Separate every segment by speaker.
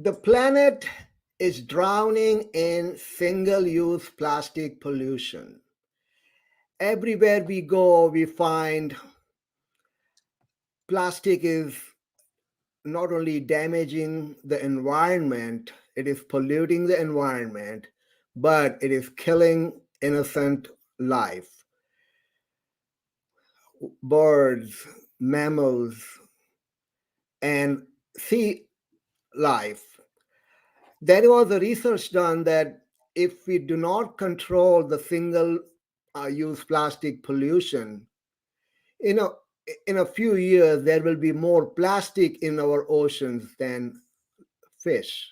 Speaker 1: The planet is drowning in single use plastic pollution. Everywhere we go, we find plastic is not only damaging the environment, it is polluting the environment, but it is killing innocent life. Birds, mammals, and sea life. There was a research done that if we do not control the single use plastic pollution, you know, in a few years, there will be more plastic in our oceans than fish.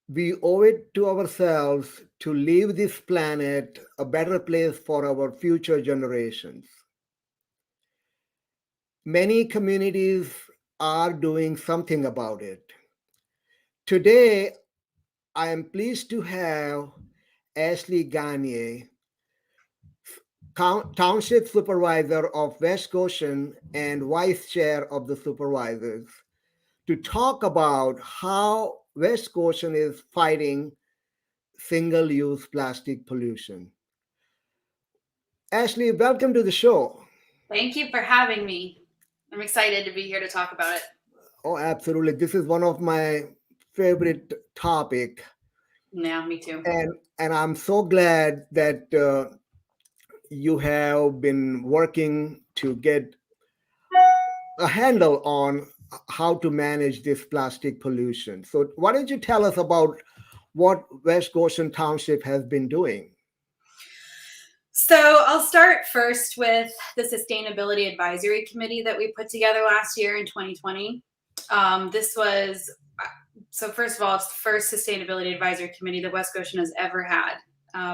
Speaker 1: We owe it to ourselves to leave this planet a better place for our future generations. Many communities are doing something about it. Today, I am pleased to have Ashley Gagne, Township Supervisor of West Goshen and Vice Chair of the Supervisors, to talk about how West Goshen is fighting single use plastic pollution. Ashley, welcome to the show.
Speaker 2: Thank you for having me. I'm excited to be here to talk about it.
Speaker 1: Oh, absolutely. This is one of my favorite topic.
Speaker 2: Yeah, me too.
Speaker 1: And I'm so glad that you have been working to get a handle on how to manage this plastic pollution. So why don't you tell us about what West Goshen Township has been doing?
Speaker 2: So I'll start first with the Sustainability Advisory Committee that we put together last year in 2020. So first of all, it's the first Sustainability Advisory Committee that West Goshen has ever had.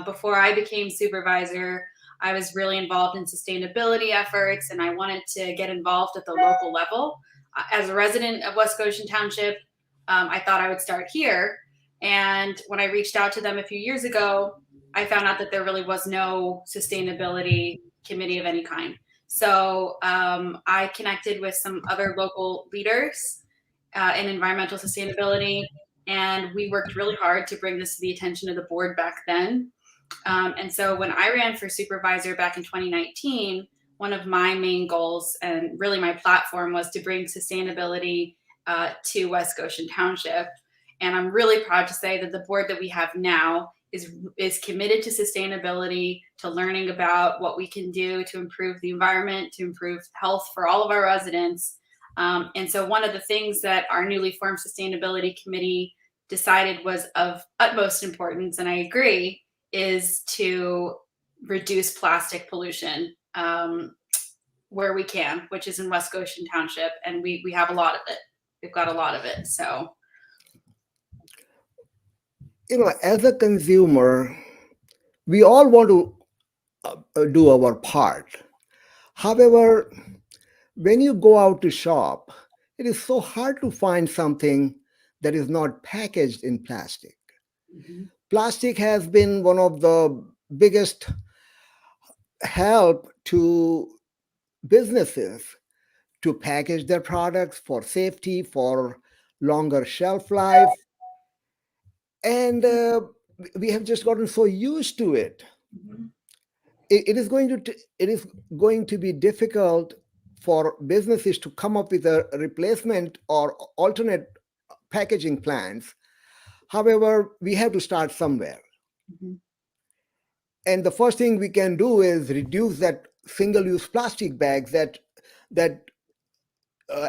Speaker 2: Before I became supervisor, I was really involved in sustainability efforts, and I wanted to get involved at the local level. As a resident of West Goshen Township, I thought I would start here. And when I reached out to them a few years ago, I found out that there really was no sustainability committee of any kind. So I connected with some other local leaders in environmental sustainability, and we worked really hard to bring this to the attention of the board back then. And so when I ran for supervisor back in 2019, one of my main goals and really my platform was to bring sustainability to West Goshen Township. And I'm really proud to say that the board that we have now is committed to sustainability, to learning about what we can do to improve the environment, to improve health for all of our residents. And so one of the things that our newly formed sustainability committee decided was of utmost importance, and I agree, is to reduce plastic pollution where we can, which is in West Goshen Township. And we have a lot of it. We've got a lot of it. So,
Speaker 1: As a consumer, we all want to do our part. However, when you go out to shop, it is so hard to find something that is not packaged in plastic.
Speaker 2: mhm.
Speaker 1: Plastic has been one of the biggest help to businesses to package their products for safety, for longer shelf life, and we have just gotten so used to it.
Speaker 2: Mhm.
Speaker 1: It is going to be difficult for businesses to come up with a replacement or alternate packaging plans. However, we have to start somewhere.
Speaker 2: Mhm.
Speaker 1: And the first thing we can do is reduce that single-use plastic bags that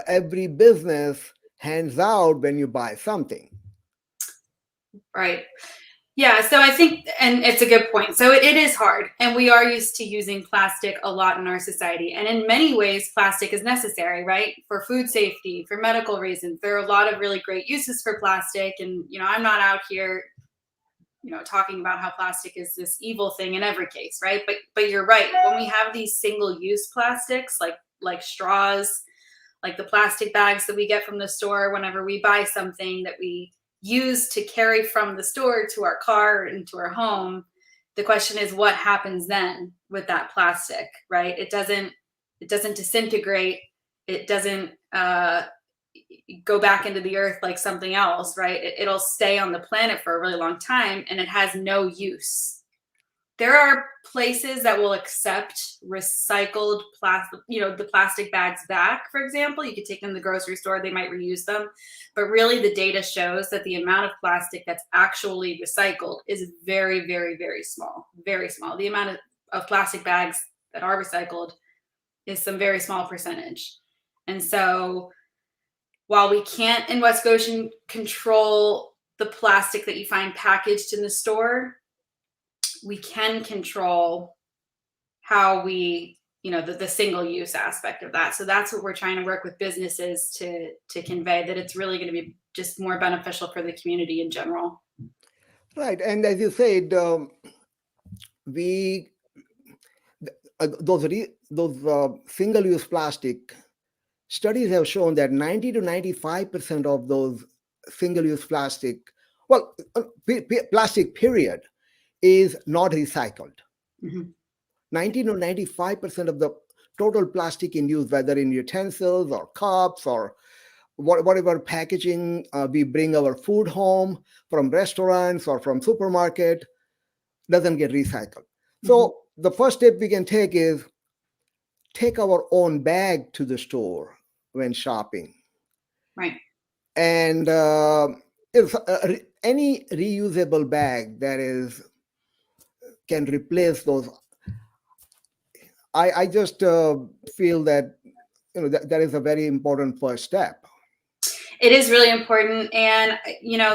Speaker 1: every business hands out when you buy something.
Speaker 2: Right. Yeah, so I think, and it's a good point. So it is hard, and we are used to using plastic a lot in our society. And in many ways, plastic is necessary, right? For food safety, for medical reasons. There are a lot of really great uses for plastic. And, I'm not out here, talking about how plastic is this evil thing in every case, right? But you're right. When we have these single-use plastics, like straws, like the plastic bags that we get from the store whenever we buy something that we use to carry from the store to our car and to our home, the question is what happens then with that plastic, right? It doesn't disintegrate. It doesn't go back into the earth like something else, right? It'll stay on the planet for a really long time, and it has no use. There are places that will accept recycled plastic, the plastic bags back, for example. You could take them to the grocery store, they might reuse them. But really, the data shows that the amount of plastic that's actually recycled is very, very, very small. Very small. The amount of plastic bags that are recycled is some very small percentage. And so while we can't in West Goshen control the plastic that you find packaged in the store, we can control how we, the single use aspect of that. So that's what we're trying to work with businesses to convey, that it's really going to be just more beneficial for the community in general.
Speaker 1: Right. And as you said, we those single-use plastic studies have shown that 90 to 95% of those single-use plastic, plastic period, is not recycled.
Speaker 2: Mm-hmm.
Speaker 1: 90 to 95% of the total plastic in use, whether in utensils or cups or whatever packaging we bring our food home from restaurants or from supermarket, doesn't get recycled.
Speaker 2: Mm-hmm.
Speaker 1: So the first step we can take is take our own bag to the store when shopping.
Speaker 2: Right.
Speaker 1: And any reusable bag that can replace those. I just feel that that is a very important first step.
Speaker 2: It is really important, and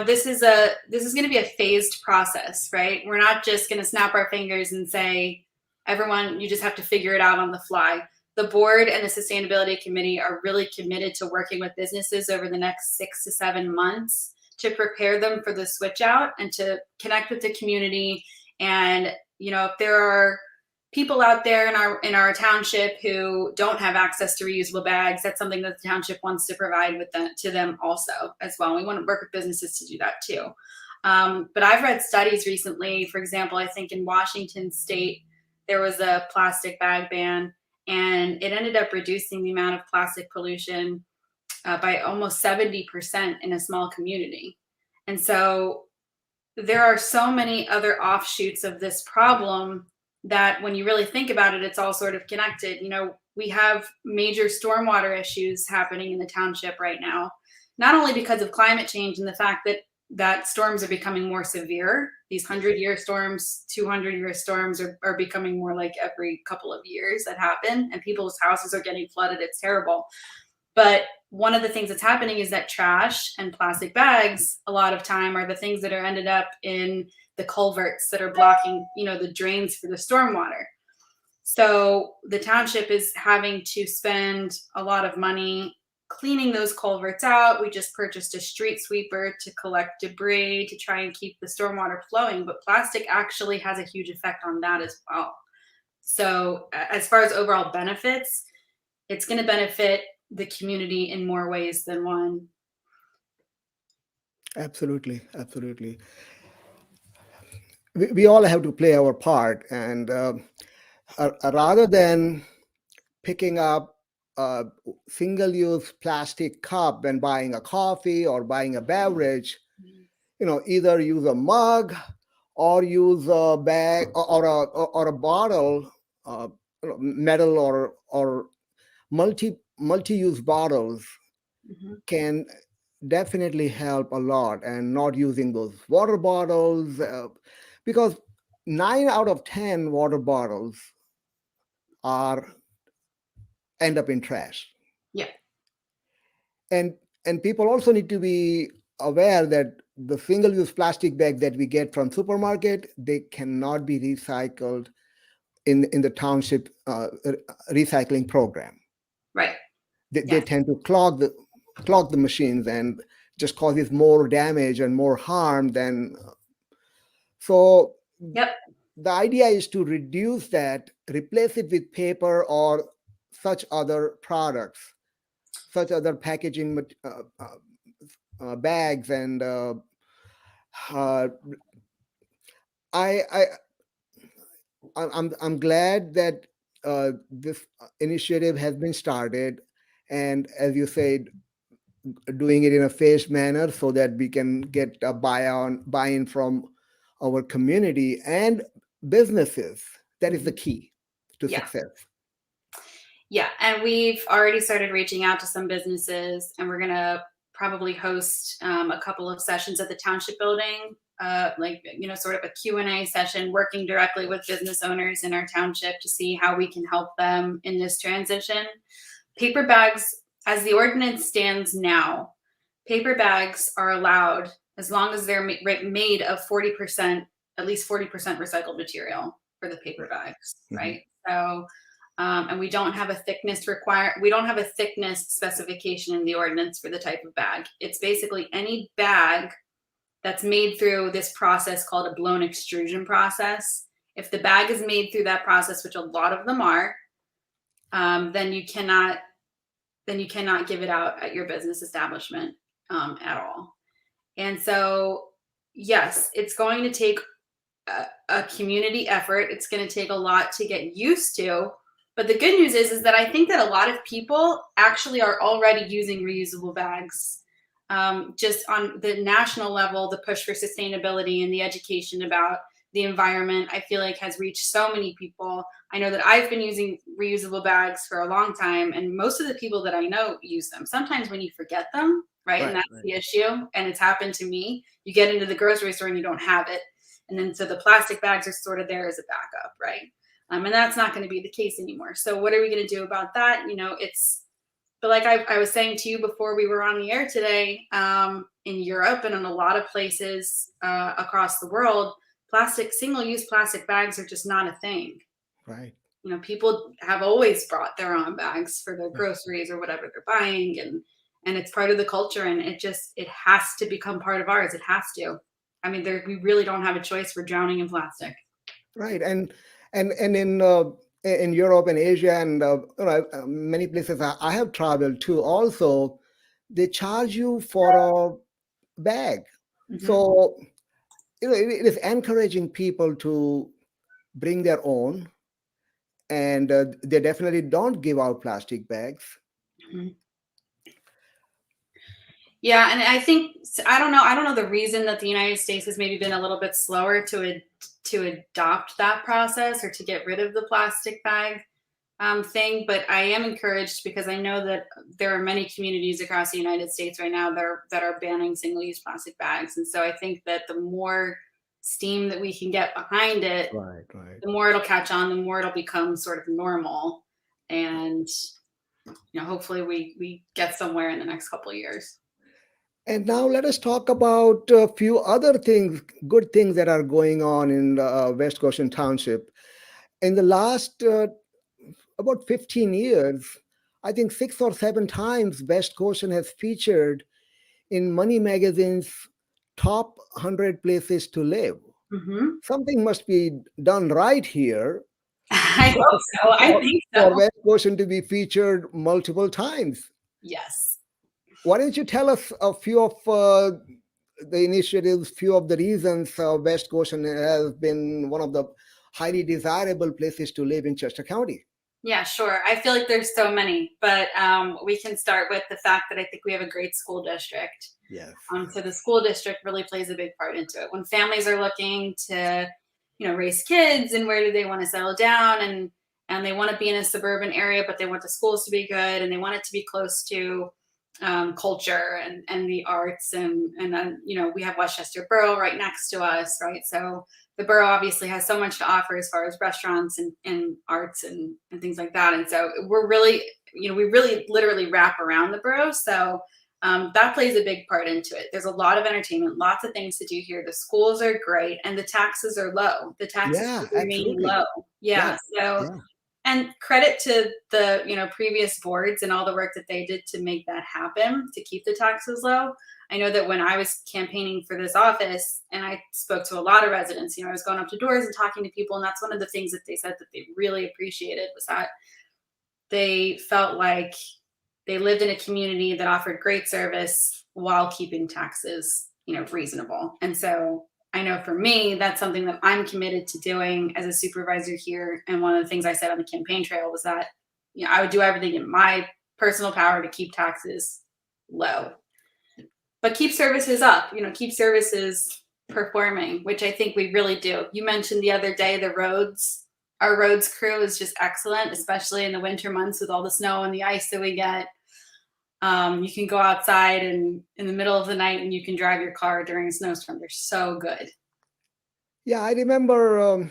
Speaker 2: this is going to be a phased process, right? We're not just going to snap our fingers and say, everyone, you just have to figure it out on the fly. The board and the sustainability committee are really committed to working with businesses over the next 6 to 7 months to prepare them for the switch out and to connect with the community. And if there are people out there in our township who don't have access to reusable bags, that's something that the township wants to provide to them also as well. We want to work with businesses to do that too. But I've read studies recently. For example, I think in Washington State there was a plastic bag ban, and it ended up reducing the amount of plastic pollution by almost 70% in a small community. And so there are so many other offshoots of this problem that when you really think about it, it's all sort of connected. We have major stormwater issues happening in the township right now, not only because of climate change and the fact that storms are becoming more severe. These 100-year storms, 200-year storms are becoming more like every couple of years that happen, and people's houses are getting flooded. It's terrible. But one of the things that's happening is that trash and plastic bags a lot of time are the things that are ended up in the culverts that are blocking, the drains for the stormwater. So the township is having to spend a lot of money cleaning those culverts out. We just purchased a street sweeper to collect debris to try and keep the stormwater flowing, but plastic actually has a huge effect on that as well. So as far as overall benefits, it's going to benefit the community in more ways than one.
Speaker 1: Absolutely. We all have to play our part, and rather than picking up a single-use plastic cup when buying a coffee or buying a beverage, either use a mug or use a bag or a bottle, metal or multi-use bottles can definitely help a lot, and not using those water bottles, because 9 out of 10 water bottles end up in trash.
Speaker 2: Yeah.
Speaker 1: And people also need to be aware that the single-use plastic bag that we get from supermarket, they cannot be recycled in the township recycling program.
Speaker 2: Right.
Speaker 1: They tend to clog the machines and just causes more damage and more harm than. So
Speaker 2: Yep.
Speaker 1: The idea is to reduce that, replace it with paper or such other products, such other packaging bags, and I'm glad that this initiative has been started, and as you said, doing it in a phased manner so that we can get a buy-in from our community and businesses. That is the key to
Speaker 2: Yeah.
Speaker 1: success.
Speaker 2: Yeah, and we've already started reaching out to some businesses, and we're gonna probably host a couple of sessions at the Township building, like sort of a Q&A session, working directly with business owners in our township to see how we can help them in this transition. Paper bags, as the ordinance stands now, paper bags are allowed as long as they're made of 40%, at least 40% recycled material for the paper bags, right? So. And we don't have a thickness specification in the ordinance for the type of bag. It's basically any bag that's made through this process called a blown extrusion process. If the bag is made through that process, which a lot of them are, then you cannot give it out at your business establishment at all. And so, yes, it's going to take a community effort. It's going to take a lot to get used to. But the good news is that I think that a lot of people actually are already using reusable bags. Just on the national level, the push for sustainability and the education about the environment, I feel like has reached so many people. I know that I've been using reusable bags for a long time, and most of the people that I know use them. Sometimes when you forget them, right? And that's the issue. And it's happened to me. You get into the grocery store and you don't have it. And then so the plastic bags are sort of there as a backup, right? And that's not going to be the case anymore. So what are we going to do about that? But like I was saying to you before we were on the air today, in Europe and in a lot of places across the world, single-use plastic bags are just not a thing.
Speaker 1: Right.
Speaker 2: People have always brought their own bags for their groceries or whatever they're buying, and it's part of the culture, and it has to become part of ours. It has to. I mean, we really don't have a choice. We're drowning in plastic.
Speaker 1: Right. And in Europe and Asia and many places I have traveled to, also they charge you for a bag. So it is encouraging people to bring their own, and they definitely don't give out plastic bags.
Speaker 2: Yeah, and I don't know the reason that the United States has maybe been a little bit slower to adopt that process or to get rid of the plastic bag thing, but I am encouraged because I know that there are many communities across the United States right now that are banning single-use plastic bags, and so I think that the more steam that we can get behind it, the more it'll catch on, the more it'll become sort of normal, and hopefully we get somewhere in the next couple of years.
Speaker 1: And now let us talk about a few other things, good things that are going on in West Goshen Township. In the last about 15 years, I think 6 or 7 times West Goshen has featured in Money Magazine's top 100 places to live. Something must be done right here.
Speaker 2: I hope so. I think so.
Speaker 1: For West Goshen to be featured multiple times.
Speaker 2: Yes.
Speaker 1: Why don't you tell us a few of the initiatives, few of the reasons West Goshen has been one of the highly desirable places to live in Chester County?
Speaker 2: Yeah, sure. I feel like there's so many, but we can start with the fact that I think we have a great school district.
Speaker 1: Yes.
Speaker 2: So the school district really plays a big part into it. When families are looking to, raise kids and where do they want to settle down, and they want to be in a suburban area, but they want the schools to be good and they want it to be close to culture and the arts, and then we have Westchester Borough right next to us, right? So the borough obviously has so much to offer as far as restaurants and arts and things like that, and so we're really we really literally wrap around the borough, so that plays a big part into it. There's a lot of entertainment, lots of things to do here. The schools are great, and the taxes are low. The taxes remain low. And credit to the previous boards and all the work that they did to make that happen, to keep the taxes low. I know that when I was campaigning for this office and I spoke to a lot of residents, I was going up to doors and talking to people, and that's one of the things that they said that they really appreciated, was that they felt like they lived in a community that offered great service while keeping taxes, reasonable. And so I know for me, that's something that I'm committed to doing as a supervisor here. And one of the things I said on the campaign trail was that, I would do everything in my personal power to keep taxes low. But keep services up, keep services performing, which I think we really do. You mentioned the other day our roads crew is just excellent, especially in the winter months with all the snow and the ice that we get. You can go outside and in the middle of the night and you can drive your car during a snowstorm. They're so good.
Speaker 1: Yeah, I remember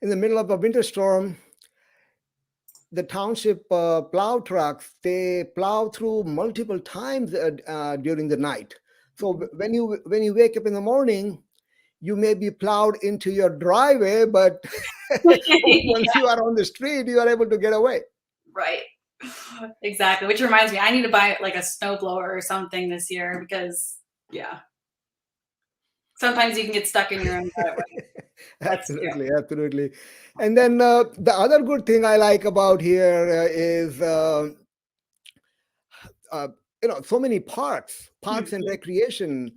Speaker 1: in the middle of a winter storm, the township plow trucks, they plow through multiple times during the night. So when you wake up in the morning, you may be plowed into your driveway, but once you are on the street, you are able to get away.
Speaker 2: Right. Exactly. Which reminds me, I need to buy like a snow blower or something this year because, yeah, sometimes you can get stuck in your own driveway.
Speaker 1: Absolutely, absolutely. And then the other good thing I like about here is so many parks and recreation,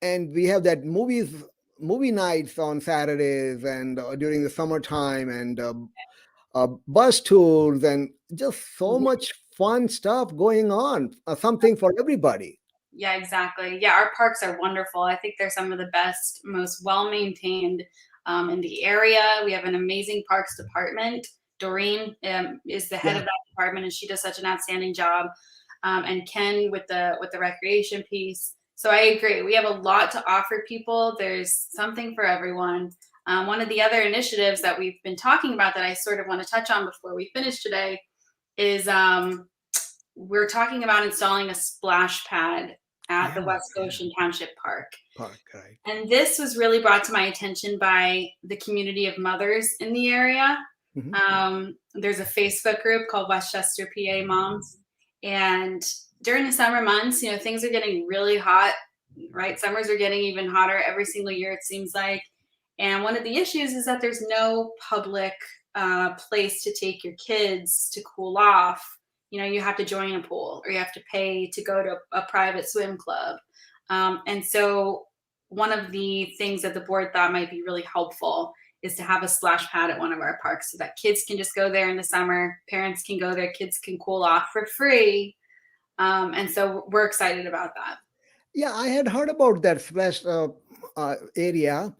Speaker 1: and we have that movie nights on Saturdays and during the summertime, and bus tours, and just so much fun stuff going on. Something for everybody.
Speaker 2: Yeah, exactly. Yeah, our parks are wonderful. I think they're some of the best, most well-maintained in the area. We have an amazing parks department. Doreen is the head of that department, and she does such an outstanding job. And Ken with the recreation piece. So I agree. We have a lot to offer people. There's something for everyone. One of the other initiatives that we've been talking about that I sort of want to touch on before we finish today is we're talking about installing a splash pad at the West Goshen Township Park.
Speaker 1: Right.
Speaker 2: And this was really brought to my attention by the community of mothers in the area. There's a Facebook group called Westchester PA Moms. And during the summer months, things are getting really hot, right? Summers are getting even hotter every single year, it seems like. And one of the issues is that there's no public place to take your kids to cool off. You have to join a pool or you have to pay to go to a private swim club. And so one of the things that the board thought might be really helpful is to have a splash pad at one of our parks so that kids can just go there in the summer. Parents can go there, kids can cool off for free. And so we're excited about that.
Speaker 1: Yeah, I had heard about that splash area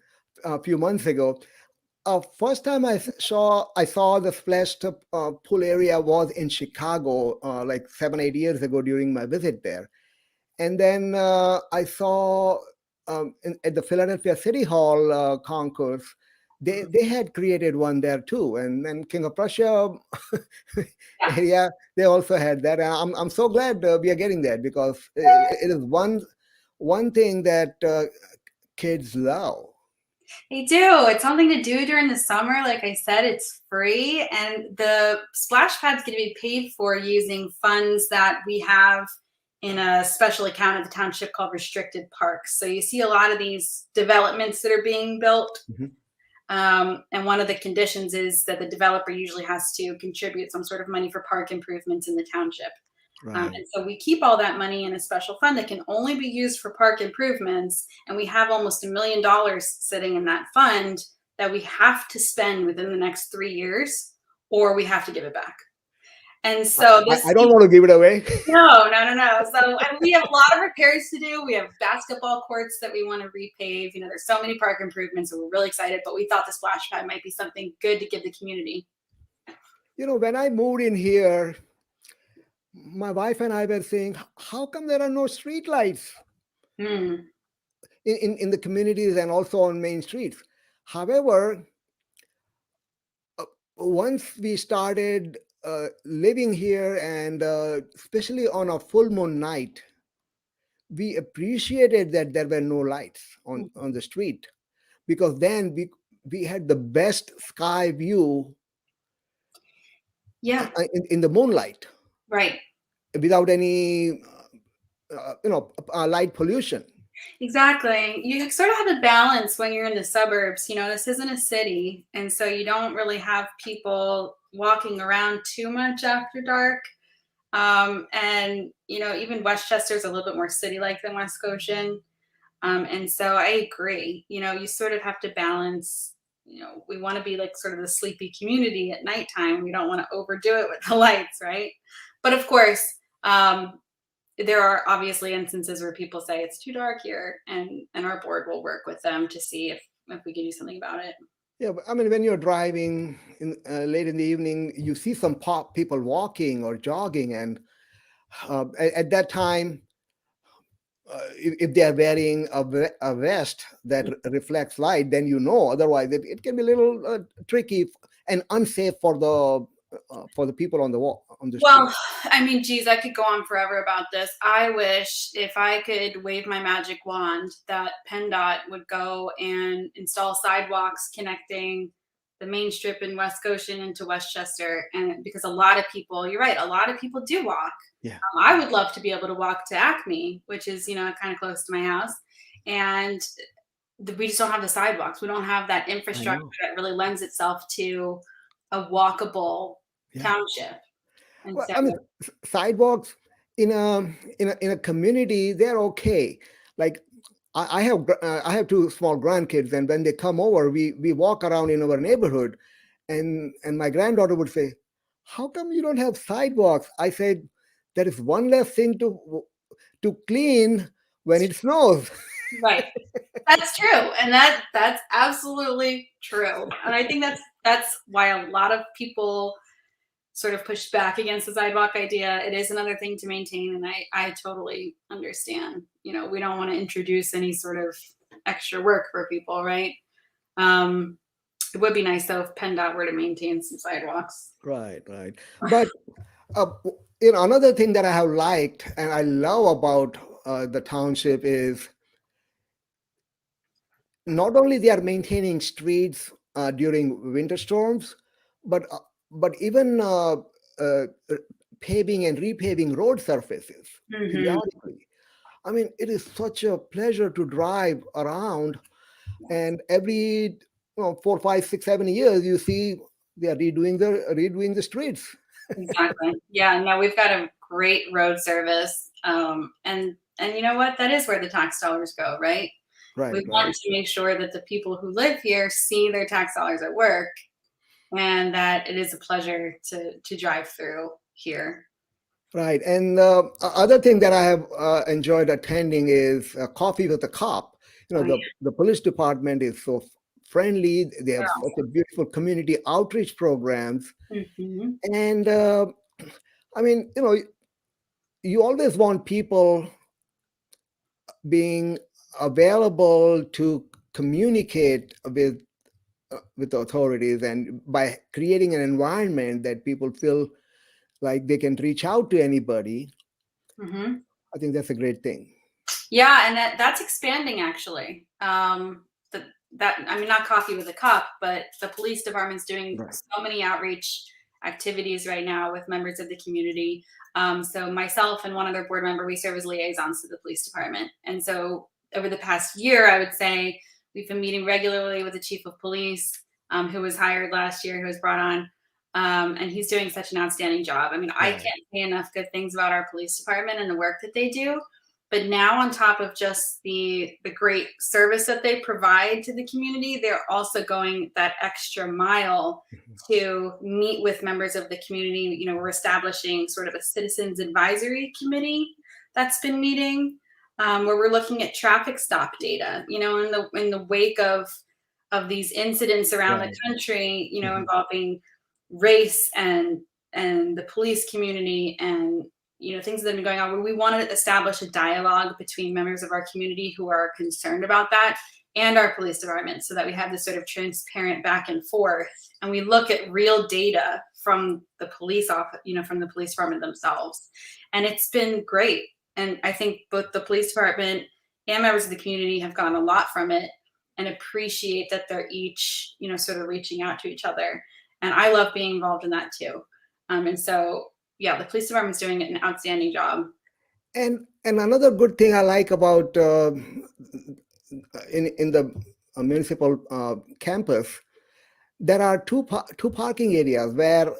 Speaker 1: a few months ago. First time I saw the splash pool area was in Chicago, like 7-8 years ago during my visit there, and then I saw at the Philadelphia City Hall concourse. They had created one there too, and then King of Prussia area, they also had that. And I'm so glad we are getting that because it is one thing that kids love.
Speaker 2: They do. It's something to do during the summer. Like I said, it's free, and the splash pad's going to be paid for using funds that we have in a special account at the township called restricted parks. So you see a lot of these developments that are being built. And one of the conditions is that the developer usually has to contribute some sort of money for park improvements in the township.
Speaker 1: Right.
Speaker 2: And so we keep all that money in a special fund that can only be used for park improvements. And we have almost $1 million sitting in that fund that we have to spend within the next 3 years, or we have to give it back. And so
Speaker 1: I don't want to give it away.
Speaker 2: No. So we have a lot of repairs to do. We have basketball courts that we want to repave. There's so many park improvements, so we're really excited. But we thought the splash pad might be something good to give the community.
Speaker 1: When I moved in here, my wife and I were saying, how come there are no street lights in the communities and also on main streets? However, once we started living here, and especially on a full moon night, we appreciated that there were no lights on the street, because then we had the best sky view in the moonlight,
Speaker 2: right,
Speaker 1: without any light pollution.
Speaker 2: Exactly. You sort of have a balance when you're in the suburbs. This isn't a city, and so you don't really have people walking around too much after dark. And even Westchester's a little bit more city-like than West Goshen. And so I agree. You sort of have to balance. We want to be like sort of the sleepy community at nighttime. We don't want to overdo it with the lights, right? But of course, there are obviously instances where people say it's too dark here, and our board will work with them to see if we can do something about it.
Speaker 1: Yeah, but I mean, when you're driving late in the evening, you see some people walking or jogging, and at that time, if they are wearing a vest that reflects light, then you know. Otherwise, it can be a little tricky and unsafe for the people on the street.
Speaker 2: Well, I mean, geez, I could go on forever about this. I wish if I could wave my magic wand that PennDOT would go and install sidewalks connecting the main strip in West Goshen into Westchester. And because a lot of people, you're right, a lot of people do walk.
Speaker 1: Yeah,
Speaker 2: I would love to be able to walk to Acme, which is, kind of close to my house. And we just don't have the sidewalks. We don't have that
Speaker 1: I
Speaker 2: infrastructure
Speaker 1: know.
Speaker 2: that really lends itself to a walkable
Speaker 1: Yeah.
Speaker 2: township. And
Speaker 1: Well,
Speaker 2: so,
Speaker 1: I mean, sidewalks in a community, they're okay. Like I have two small grandkids, and when they come over, we walk around in our neighborhood, and my granddaughter would say, "How come you don't have sidewalks?" I said, "There is one less thing to clean when it snows."
Speaker 2: right. That's true. And that's absolutely true. And I think that's why a lot of people sort of pushed back against the sidewalk idea. It is another thing to maintain, and I totally understand. We don't want to introduce any sort of extra work for people, right? It would be nice though if PennDOT were to maintain some sidewalks.
Speaker 1: Right, right. But uh, another thing that I have liked and I love about the township is not only they are maintaining streets during winter storms, but even uh, paving and repaving road surfaces
Speaker 2: Hmm.
Speaker 1: periodically. I mean, it is such a pleasure to drive around, and every 4, 5, 6, 7 years, you see they are redoing the streets.
Speaker 2: Exactly. Yeah. No, we've got a great road service, and you know what? That is where the tax dollars go, right? We
Speaker 1: Right,
Speaker 2: want
Speaker 1: right,
Speaker 2: to make sure that the people who live here see their tax dollars at work, and that it is a pleasure to drive through here.
Speaker 1: right. And other thing that I have enjoyed attending is Coffee with a Cop.
Speaker 2: Oh yeah,
Speaker 1: The police department is so friendly. They have
Speaker 2: they're
Speaker 1: such a beautiful community outreach programs,
Speaker 2: awesome. Hmm.
Speaker 1: and I mean, you always want people being available to communicate with the authorities, and by creating an environment that people feel like they can reach out to anybody,
Speaker 2: Hmm.
Speaker 1: I think that's a great thing.
Speaker 2: Yeah, and that's expanding actually. That I mean, not coffee with a cup, but the police department's doing
Speaker 1: Right.
Speaker 2: so many outreach activities right now with members of the community. So myself and one other board member, we serve as liaisons to the police department. And so over the past year, I would say we've been meeting regularly with the chief of police, who was hired last year, who was brought on. And he's doing such an outstanding job. I mean, I
Speaker 1: Right.
Speaker 2: can't say enough good things about our police department and the work that they do. But now, on top of just the great service that they provide to the community, they're also going that extra mile
Speaker 1: Mhm.
Speaker 2: to meet with members of the community. We're establishing sort of a citizens advisory committee that's been meeting, where we're looking at traffic stop data. In the wake of these incidents around the
Speaker 1: Right.
Speaker 2: country,
Speaker 1: Mhm.
Speaker 2: involving race and the police community, and things that have been going on, where we want to establish a dialogue between members of our community who are concerned about that and our police department, so that we have this sort of transparent back and forth, and we look at real data from the police office, from the police department themselves. And it's been great. And I think both the police department and members of the community have gotten a lot from it, and appreciate that they're each, sort of reaching out to each other. And I love being involved in that too. And so, yeah, the police department's doing an outstanding job.
Speaker 1: And another good thing I like about in the municipal campus, there are two parking areas where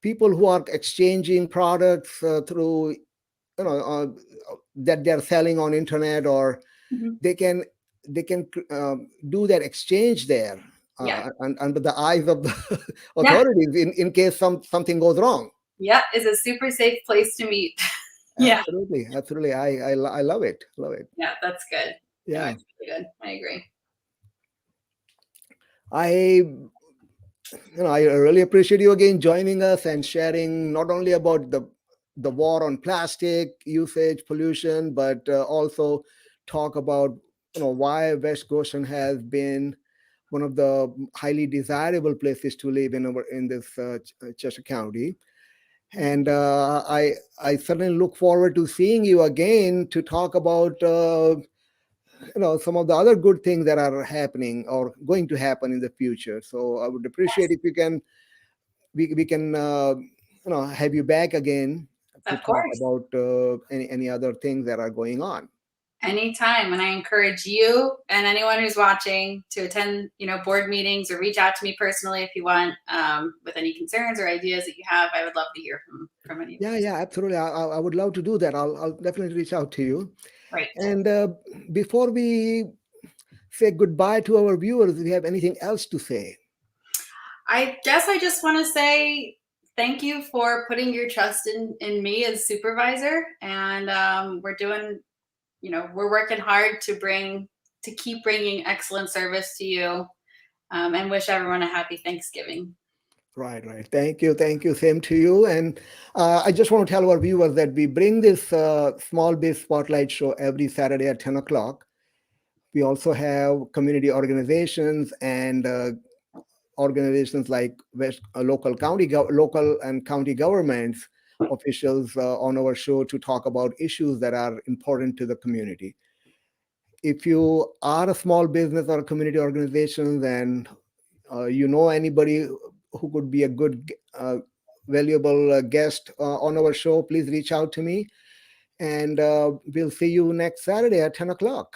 Speaker 1: people who are exchanging products through that they're selling on internet, or
Speaker 2: Mhm.
Speaker 1: they can do that exchange there
Speaker 2: Yeah.
Speaker 1: under the eyes of the
Speaker 2: Yeah.
Speaker 1: authorities in case something goes wrong.
Speaker 2: Yeah. Is a super safe place to meet. Yeah.
Speaker 1: Absolutely, absolutely. I love it. Love it.
Speaker 2: Yeah, that's good. No,
Speaker 1: Yeah.
Speaker 2: it's really good. I agree.
Speaker 1: I I really appreciate you again joining us and sharing not only about the war on plastic usage, pollution, but also talk about why West Goshen has been one of the highly desirable places to live in this Chester County. And I certainly look forward to seeing you again to talk about some of the other good things that are happening or going to happen in the future. So I would appreciate
Speaker 2: Yes,
Speaker 1: if you can we can have you back again to
Speaker 2: of
Speaker 1: talk
Speaker 2: course.
Speaker 1: about any other things that are going on.
Speaker 2: Anytime. And I encourage you and anyone who's watching to attend, board meetings or reach out to me personally if you want, with any concerns or ideas that you have. I would love to hear from any of
Speaker 1: Yeah,
Speaker 2: you.
Speaker 1: yeah, absolutely. I would love to do that. I'll definitely reach out to you.
Speaker 2: Right.
Speaker 1: And before we say goodbye to our viewers, do you have anything else to say?
Speaker 2: I guess I just want to say thank you for putting your trust in me as supervisor. And we're working hard to keep bringing excellent service to you, and wish everyone a happy Thanksgiving.
Speaker 1: Right, right. Thank you. Same to you. And I just want to tell our viewers that we bring this Small Biz Spotlight show every Saturday at 10 o'clock. We also have community organizations and organizations like local and county governments officials on our show to talk about issues that are important to the community. If you are a small business or a community organization, then anybody who could be a good, valuable guest on our show, please reach out to me. And we'll see you next Saturday at 10 o'clock.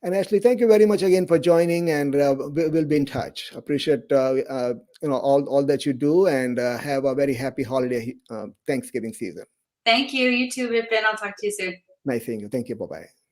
Speaker 1: And Ashley, thank you very much again for joining, and we'll be in touch. Appreciate all that you do, and have a very happy holiday Thanksgiving season.
Speaker 2: Thank you. You too, Vipin. I'll talk to you soon.
Speaker 1: Nice seeing you. Thank you. Bye bye.